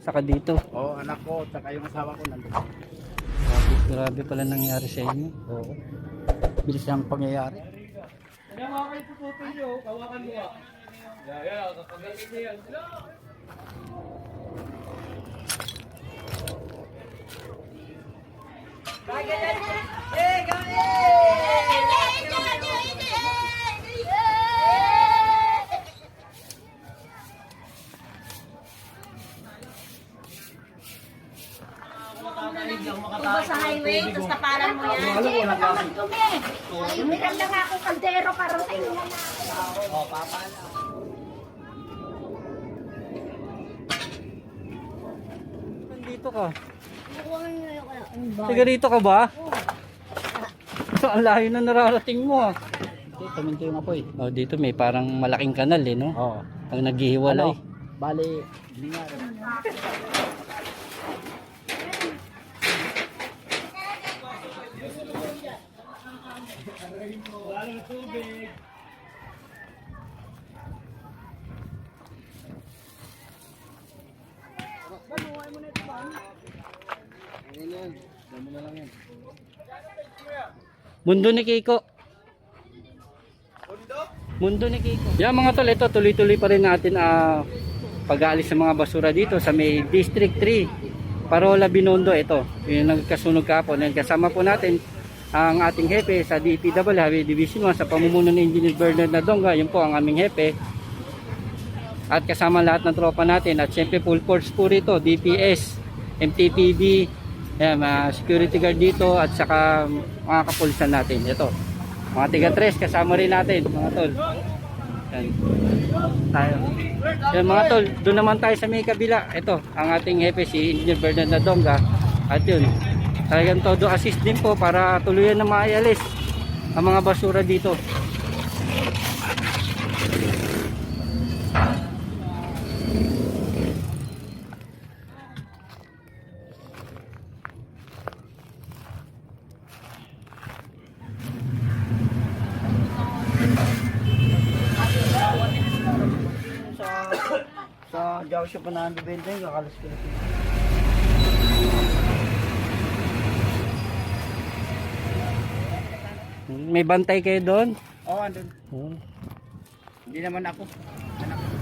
Saka dito. Oo, anak ko, tsaka yung asawa ko nandun. Grabe pala nangyari sa inyo. Oo. Bilis ng pangyayari. Diba sa highway, tapos tapalan mo yan? Hindi, baka magdumi. Umiram lang ako kaldero para sa inyo na Dito ka. Tiga rito ka ba? So, ang layo na nararating mo. Ito, taminto yung apoy. Oh, dito may parang malaking kanal eh, no? Oo. Ang naghihiwalay. Bali, hindi nga. Mundo ni Kiko. Mundo ni Kiko. Yan mga tol, ito tuloy-tuloy pa rin natin pag-aalis ng mga basura dito sa may District 3. Parola Binondo ito. Yung nagkasunog kahapon. Kasama po natin ang ating hepe sa DPW Highway Division 1 sa pamumuno ni Engineer Bernard Nadonga. Yun po ang aming hepe. At kasama lahat ng tropa natin. At syempre full force po rito. DPS, MTPB, ayan, security guard dito at saka mga kapulisan natin. Ito. Mga tiga-tres kasama rin natin mga tol. Yan. Tayo. Yan mga tol, doon naman tayo sa may kabila. Ito, ang ating hepe si Engineer Bernard Nadonga. At yun, talagang todo assist din po para tuluyan na maialis ang mga basura dito. Sa Joshua pa na bibenta yung kakalas ko. May bantay kayo doon? Oo, andun. Oh. Hindi naman ako. Anak ko.